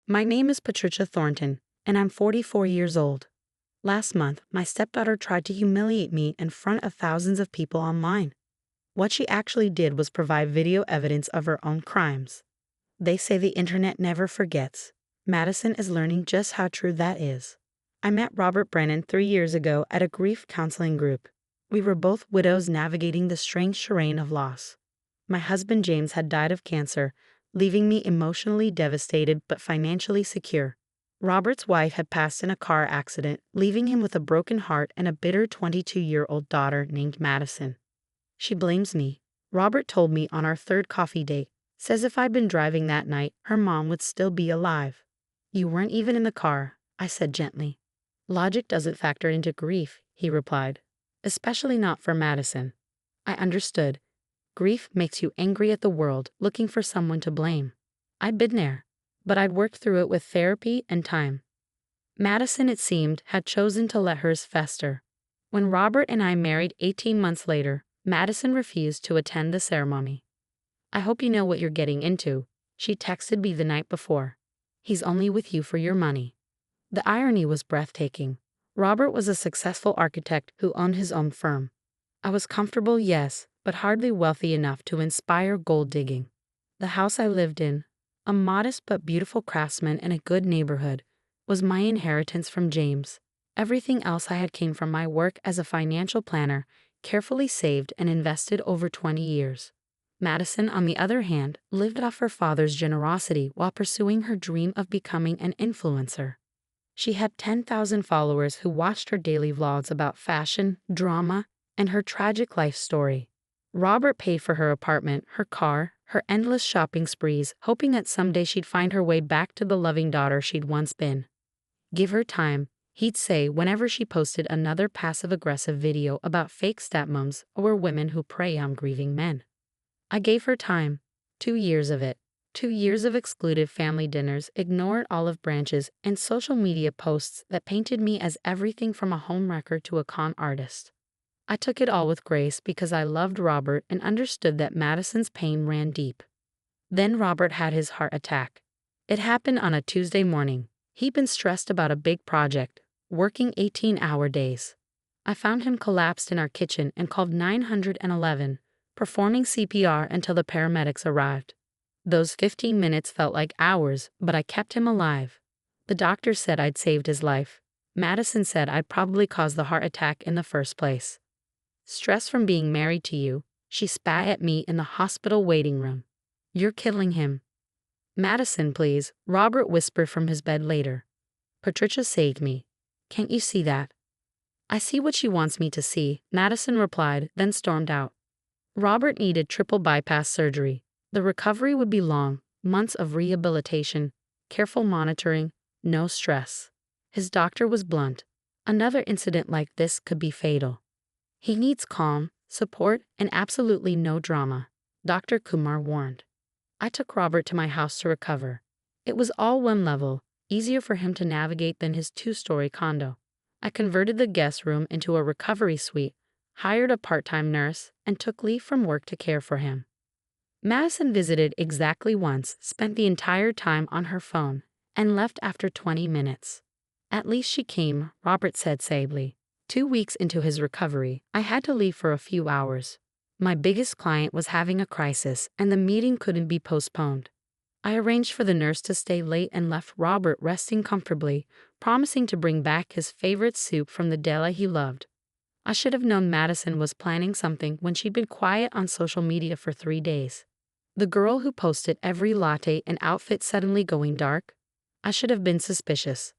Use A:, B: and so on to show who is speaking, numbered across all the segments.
A: My name is Patricia Thornton, and I'm 44 years old. Last month, my stepdaughter tried to humiliate me in front of thousands of people online. What she actually did was provide video evidence of her own crimes. They say the internet never forgets. Madison is learning just how true that is. I met Robert Brennan 3 years ago at a grief counseling group. We were both widows navigating the strange terrain of loss. My husband James had died of cancer, leaving me emotionally devastated but financially secure. Robert's wife had passed in a car accident, leaving him with a broken heart and a bitter 22-year-old daughter named Madison. She blames me. Robert told me on our third coffee date, says if I'd been driving that night, her mom would still be alive. You weren't even in the car, I said gently. Logic doesn't factor into grief, he replied. Especially not for Madison. I understood. Grief makes you angry at the world, looking for someone to blame. I'd been there, but I'd worked through it with therapy and time. Madison, it seemed, had chosen to let hers fester. When Robert and I married 18 months later, Madison refused to attend the ceremony. I hope you know what you're getting into, she texted me the night before. He's only with you for your money. The irony was breathtaking. Robert was a successful architect who owned his own firm. I was comfortable, yes, but hardly wealthy enough to inspire gold digging. The house I lived in, a modest but beautiful craftsman in a good neighborhood, was my inheritance from James. Everything else I had came from my work as a financial planner, carefully saved and invested over 20 years. Madison, on the other hand, lived off her father's generosity while pursuing her dream of becoming an influencer. She had 10,000 followers who watched her daily vlogs about fashion, drama, and her tragic life story. Robert paid for her apartment, her car, her endless shopping sprees, hoping that someday she'd find her way back to the loving daughter she'd once been. Give her time, he'd say whenever she posted another passive-aggressive video about fake stepmoms or women who prey on grieving men. I gave her time. 2 years of it. 2 years of excluded family dinners, ignored olive branches, and social media posts that painted me as everything from a homewrecker to a con artist. I took it all with grace because I loved Robert and understood that Madison's pain ran deep. Then Robert had his heart attack. It happened on a Tuesday morning. He'd been stressed about a big project, working 18-hour days. I found him collapsed in our kitchen and called 911, performing CPR until the paramedics arrived. Those 15 minutes felt like hours, but I kept him alive. The doctor said I'd saved his life. Madison said I'd probably caused the heart attack in the first place. Stress from being married to you, she spat at me in the hospital waiting room. You're killing him. Madison, please, Robert whispered from his bed later. Patricia saved me. Can't you see that? I see what she wants me to see, Madison replied, then stormed out. Robert needed triple bypass surgery. The recovery would be long, months of rehabilitation, careful monitoring, no stress. His doctor was blunt. Another incident like this could be fatal. He needs calm, support, and absolutely no drama, Dr. Kumar warned. I took Robert to my house to recover. It was all one level, easier for him to navigate than his 2-story condo. I converted the guest room into a recovery suite, hired a part-time nurse, and took leave from work to care for him. Madison visited exactly once, spent the entire time on her phone, and left after 20 minutes. At least she came, Robert said sadly. 2 weeks into his recovery, I had to leave for a few hours. My biggest client was having a crisis, and the meeting couldn't be postponed. I arranged for the nurse to stay late and left Robert resting comfortably, promising to bring back his favorite soup from the deli he loved. I should have known Madison was planning something when she'd been quiet on social media for 3 days. The girl who posted every latte and outfit suddenly going dark? I should have been suspicious.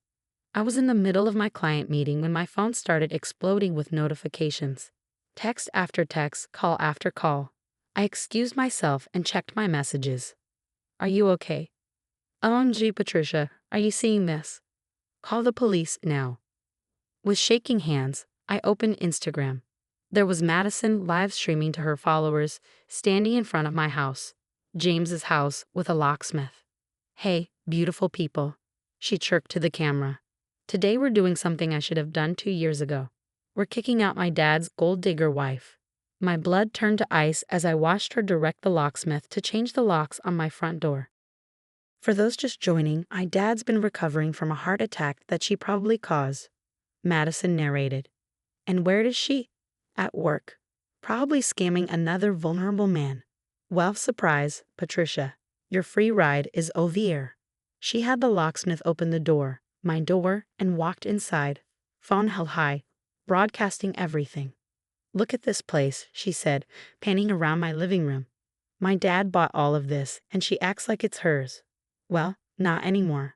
A: I was in the middle of my client meeting when my phone started exploding with notifications. Text after text, call after call. I excused myself and checked my messages. Are you okay? OMG, Patricia, are you seeing this? Call the police now. With shaking hands, I opened Instagram. There was Madison live streaming to her followers, standing in front of my house, James's house, with a locksmith. Hey, beautiful people, she chirped to the camera. Today we're doing something I should have done 2 years ago. We're kicking out my dad's gold digger wife. My blood turned to ice as I watched her direct the locksmith to change the locks on my front door. For those just joining, my dad's been recovering from a heart attack that she probably caused, Madison narrated. And where is she? At work. Probably scamming another vulnerable man. Well, surprise, Patricia. Your free ride is over here. She had the locksmith open the door, my door, and walked inside, phone held high, broadcasting everything. Look at this place, she said, panning around my living room. My dad bought all of this, and she acts like it's hers. Well, not anymore.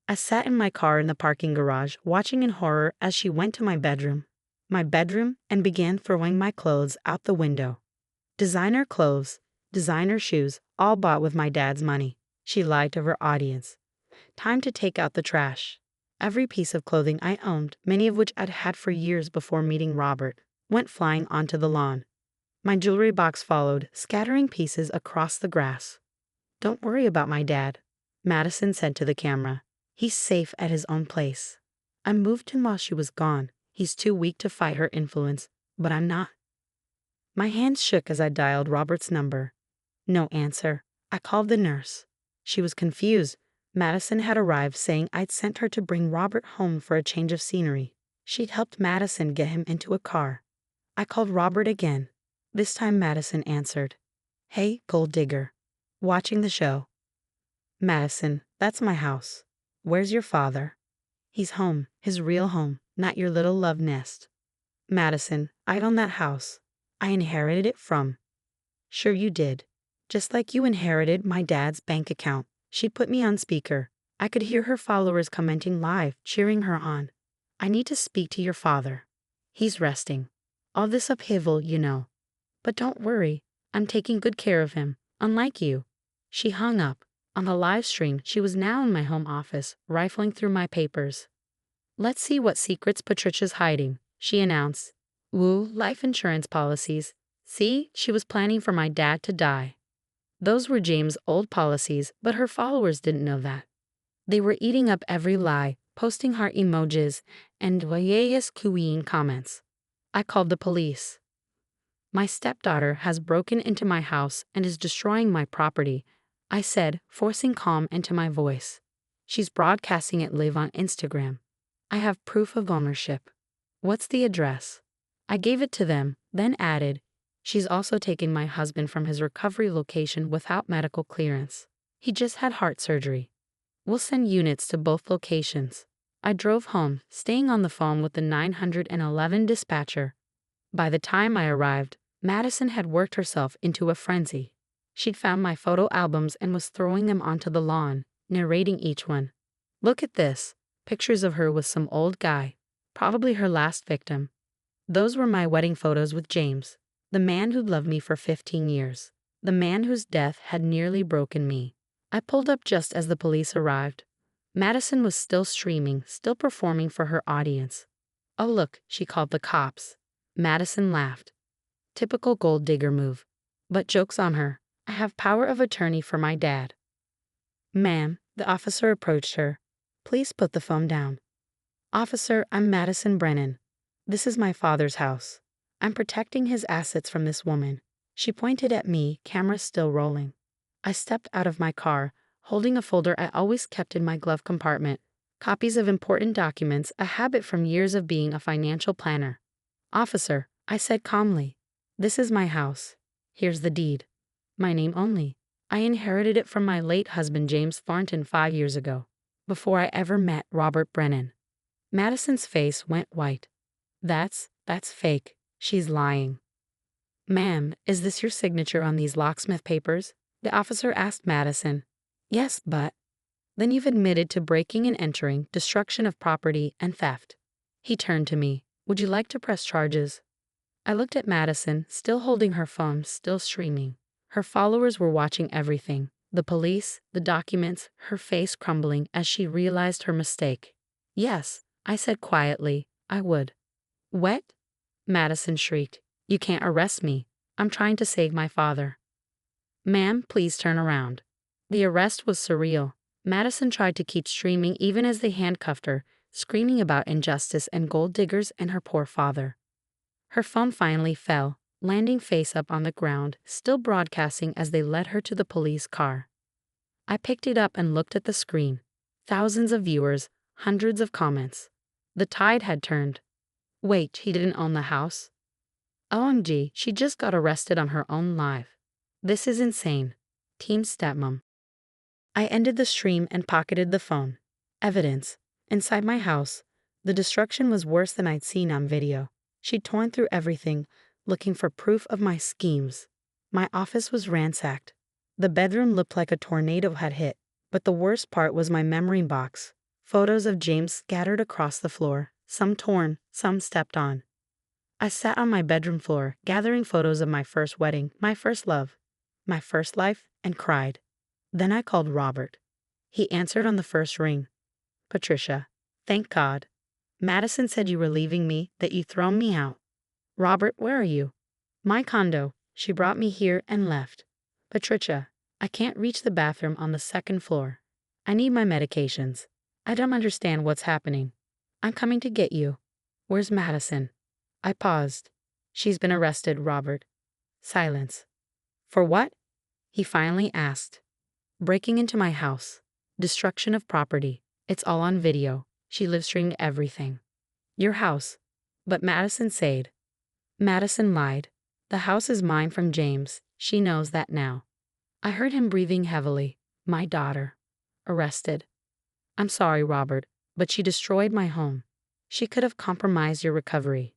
A: I sat in my car in the parking garage, watching in horror as she went to my bedroom, and began throwing my clothes out the window. Designer clothes, designer shoes, all bought with my dad's money. She lied to her audience. Time to take out the trash. Every piece of clothing I owned, many of which I'd had for years before meeting Robert, went flying onto the lawn. My jewelry box followed, scattering pieces across the grass. Don't worry about my dad, Madison said to the camera. He's safe at his own place. I moved him while she was gone. He's too weak to fight her influence, but I'm not. My hands shook as I dialed Robert's number. No answer. I called the nurse. She was confused. Madison had arrived saying I'd sent her to bring Robert home for a change of scenery. She'd helped Madison get him into a car. I called Robert again. This time Madison answered. Hey, gold digger. Watching the show. Madison, that's my house. Where's your father? He's home, his real home, not your little love nest. Madison, I own that house. I inherited it from. Sure you did. Just like you inherited my dad's bank account. She put me on speaker. I could hear her followers commenting live, cheering her on. I need to speak to your father. He's resting. All this upheaval, you know. But don't worry, I'm taking good care of him, unlike you. She hung up. On the live stream, she was now in my home office, rifling through my papers. Let's see what secrets Patricia's hiding, she announced. Woo, life insurance policies. See, she was planning for my dad to die. Those were James' old policies, but her followers didn't know that. They were eating up every lie, posting heart emojis and voyeurs cooing comments. I called the police. My stepdaughter has broken into my house and is destroying my property, I said, forcing calm into my voice. She's broadcasting it live on Instagram. I have proof of ownership. What's the address? I gave it to them, then added, she's also taking my husband from his recovery location without medical clearance. He just had heart surgery. We'll send units to both locations. I drove home, staying on the phone with the 911 dispatcher. By the time I arrived, Madison had worked herself into a frenzy. She'd found my photo albums and was throwing them onto the lawn, narrating each one. Look at this. Pictures of her with some old guy. Probably her last victim. Those were my wedding photos with James, the man who'd loved me for 15 years. The man whose death had nearly broken me. I pulled up just as the police arrived. Madison was still streaming, still performing for her audience. Oh look, she called the cops. Madison laughed. Typical gold digger move. But joke's on her. I have power of attorney for my dad. Ma'am, the officer approached her. Please put the phone down. Officer, I'm Madison Brennan. This is my father's house. I'm protecting his assets from this woman. She pointed at me, camera still rolling. I stepped out of my car, holding a folder I always kept in my glove compartment. Copies of important documents, a habit from years of being a financial planner. Officer, I said calmly. This is my house. Here's the deed. My name only. I inherited it from my late husband James Thornton 5 years ago, before I ever met Robert Brennan. Madison's face went white. That's fake. She's lying. Ma'am, is this your signature on these locksmith papers? The officer asked Madison. Yes, but... Then you've admitted to breaking and entering, destruction of property, and theft. He turned to me. Would you like to press charges? I looked at Madison, still holding her phone, still streaming. Her followers were watching everything. The police, the documents, her face crumbling as she realized her mistake. Yes, I said quietly, I would. What? Madison shrieked. You can't arrest me. I'm trying to save my father. Ma'am, please turn around. The arrest was surreal. Madison tried to keep streaming even as they handcuffed her, screaming about injustice and gold diggers and her poor father. Her phone finally fell, landing face up on the ground, still broadcasting as they led her to the police car. I picked it up and looked at the screen. Thousands of viewers, hundreds of comments. The tide had turned. Wait, he didn't own the house? OMG, she just got arrested on her own live. This is insane. Team Stepmom. I ended the stream and pocketed the phone. Evidence. Inside my house, the destruction was worse than I'd seen on video. She'd torn through everything, looking for proof of my schemes. My office was ransacked. The bedroom looked like a tornado had hit, but the worst part was my memory box. Photos of James scattered across the floor, some torn, some stepped on. I sat on my bedroom floor, gathering photos of my first wedding, my first love, my first life, and cried. Then I called Robert. He answered on the first ring. Patricia, thank God. Madison said you were leaving me, that you'd thrown me out. Robert, where are you? My condo. She brought me here and left. Patricia, I can't reach the bathroom on the second floor. I need my medications. I don't understand what's happening. I'm coming to get you. Where's Madison? I paused. She's been arrested, Robert. Silence. For what? He finally asked. Breaking into my house. Destruction of property. It's all on video. She live-streamed everything. Your house. But Madison said. Madison lied. The house is mine from James. She knows that now. I heard him breathing heavily. My daughter. Arrested. I'm sorry, Robert, but she destroyed my home. She could have compromised your recovery.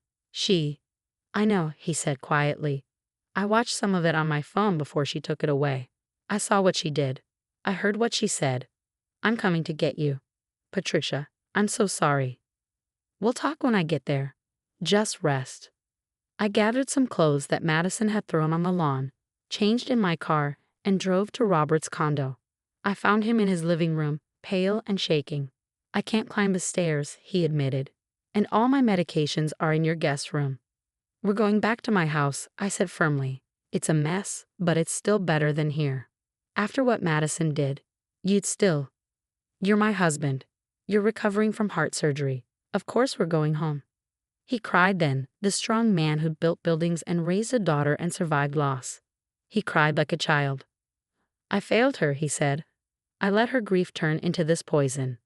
A: I know, he said quietly. I watched some of it on my phone before she took it away. I saw what she did. I heard what she said. I'm coming to get you. Patricia, I'm so sorry. We'll talk when I get there. Just rest. I gathered some clothes that Madison had thrown on the lawn, changed in my car, and drove to Robert's condo. I found him in his living room, pale and shaking. I can't climb the stairs, he admitted. And all my medications are in your guest room. We're going back to my house, I said firmly. It's a mess, but it's still better than here. After what Madison did, You're my husband. You're recovering from heart surgery. Of course we're going home. He cried then, the strong man who'd built buildings and raised a daughter and survived loss. He cried like a child. I failed her, he said. I let her grief turn into this poison.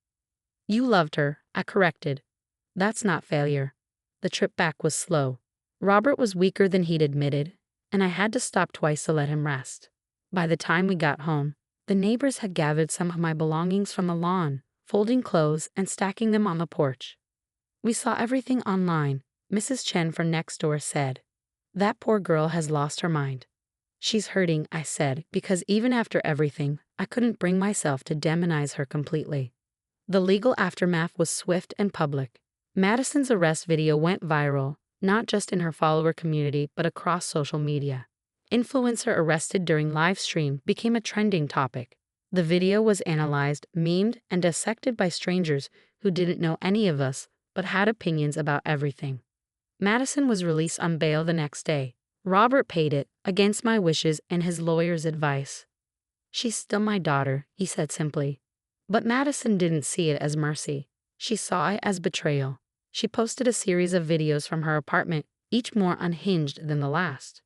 A: You loved her, I corrected. That's not failure. The trip back was slow. Robert was weaker than he'd admitted, and I had to stop twice to let him rest. By the time we got home, the neighbors had gathered some of my belongings from the lawn, folding clothes and stacking them on the porch. We saw everything online, Mrs. Chen from next door said. That poor girl has lost her mind. She's hurting, I said, because even after everything, I couldn't bring myself to demonize her completely. The legal aftermath was swift and public. Madison's arrest video went viral, not just in her follower community but across social media. Influencer arrested during live stream became a trending topic. The video was analyzed, memed, and dissected by strangers who didn't know any of us but had opinions about everything. Madison was released on bail the next day. Robert paid it, against my wishes and his lawyer's advice. She's still my daughter, he said simply. But Madison didn't see it as mercy. She saw it as betrayal. She posted a series of videos from her apartment, each more unhinged than the last.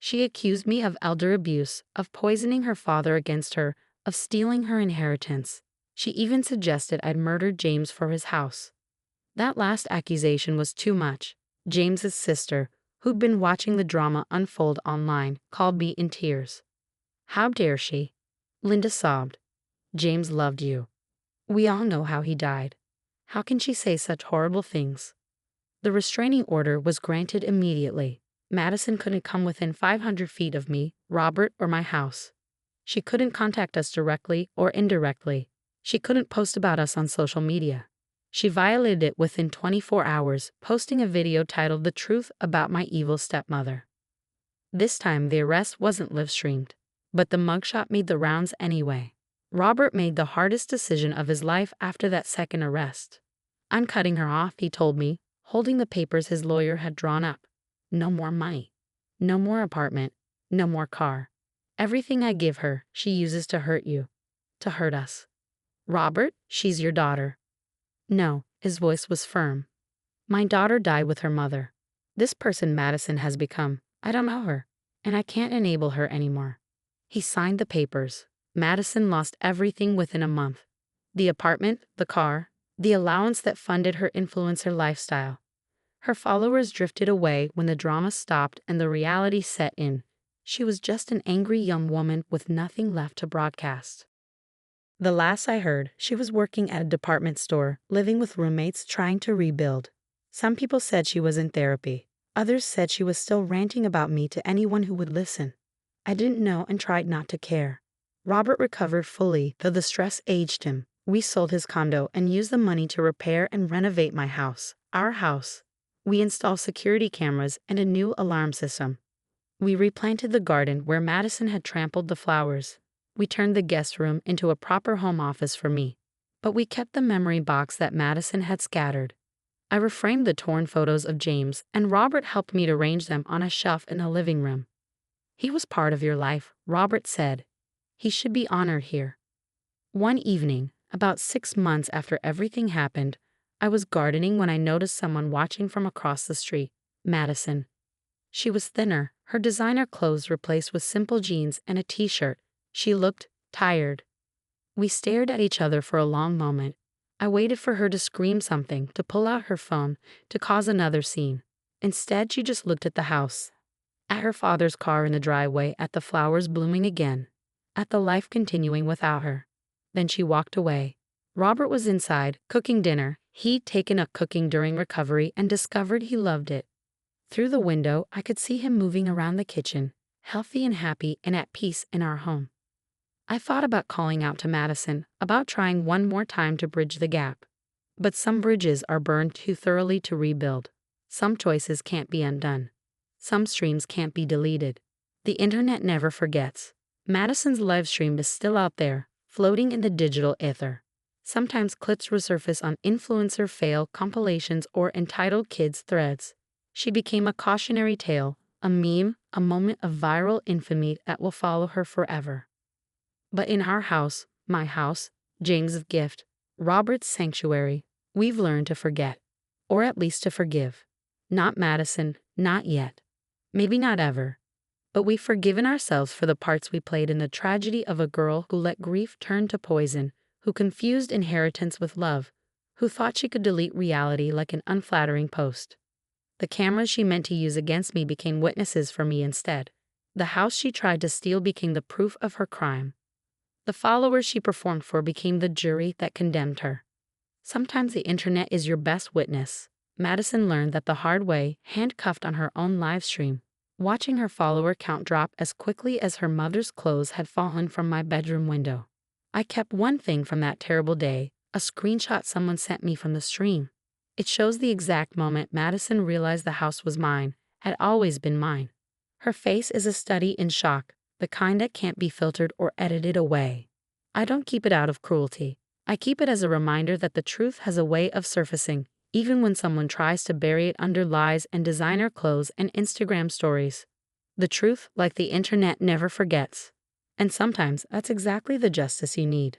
A: She accused me of elder abuse, of poisoning her father against her, of stealing her inheritance. She even suggested I'd murdered James for his house. That last accusation was too much. James's sister, who'd been watching the drama unfold online, called me in tears. How dare she? Linda sobbed. James loved you. We all know how he died. How can she say such horrible things? The restraining order was granted immediately. Madison couldn't come within 500 feet of me, Robert, or my house. She couldn't contact us directly or indirectly. She couldn't post about us on social media. She violated it within 24 hours, posting a video titled "The Truth About My Evil Stepmother." This time the arrest wasn't live-streamed, but the mugshot made the rounds anyway. Robert made the hardest decision of his life after that second arrest. I'm cutting her off, he told me, holding the papers his lawyer had drawn up. No more money. No more apartment. No more car. Everything I give her, she uses to hurt you. To hurt us. Robert, she's your daughter. No, his voice was firm. My daughter died with her mother. This person Madison has become, I don't know her, and I can't enable her anymore. He signed the papers. Madison lost everything within a month. The apartment, the car, the allowance that funded her influencer lifestyle. Her followers drifted away when the drama stopped and the reality set in. She was just an angry young woman with nothing left to broadcast. The last I heard, she was working at a department store, living with roommates trying to rebuild. Some people said she was in therapy. Others said she was still ranting about me to anyone who would listen. I didn't know and tried not to care. Robert recovered fully, though the stress aged him. We sold his condo and used the money to repair and renovate my house, our house. We installed security cameras and a new alarm system. We replanted the garden where Madison had trampled the flowers. We turned the guest room into a proper home office for me. But we kept the memory box that Madison had scattered. I reframed the torn photos of James, and Robert helped me to arrange them on a shelf in the living room. He was part of your life, Robert said. He should be honored here. One evening, about 6 months after everything happened, I was gardening when I noticed someone watching from across the street, Madison. She was thinner, her designer clothes replaced with simple jeans and a t-shirt. She looked tired. We stared at each other for a long moment. I waited for her to scream something, to pull out her phone, to cause another scene. Instead, she just looked at the house, at her father's car in the driveway, at the flowers blooming again, at the life continuing without her. Then she walked away. Robert was inside, cooking dinner. He'd taken up cooking during recovery and discovered he loved it. Through the window, I could see him moving around the kitchen, healthy and happy and at peace in our home. I thought about calling out to Madison, about trying one more time to bridge the gap. But some bridges are burned too thoroughly to rebuild. Some choices can't be undone. Some streams can't be deleted. The internet never forgets. Madison's live stream is still out there, floating in the digital ether. Sometimes clips resurface on influencer fail compilations or entitled kids threads. She became a cautionary tale, a meme, a moment of viral infamy that will follow her forever. But in our house, my house, James's gift, Robert's sanctuary, we've learned to forget. Or at least to forgive. Not Madison, not yet. Maybe not ever. But we've forgiven ourselves for the parts we played in the tragedy of a girl who let grief turn to poison, who confused inheritance with love, who thought she could delete reality like an unflattering post. The cameras she meant to use against me became witnesses for me instead. The house she tried to steal became the proof of her crime. The followers she performed for became the jury that condemned her. Sometimes the internet is your best witness. Madison learned that the hard way, handcuffed on her own live stream, watching her follower count drop as quickly as her mother's clothes had fallen from my bedroom window. I kept one thing from that terrible day, a screenshot someone sent me from the stream. It shows the exact moment Madison realized the house was mine, had always been mine. Her face is a study in shock, the kind that can't be filtered or edited away. I don't keep it out of cruelty. I keep it as a reminder that the truth has a way of surfacing, even when someone tries to bury it under lies and designer clothes and Instagram stories. The truth, like the internet, never forgets. And sometimes that's exactly the justice you need.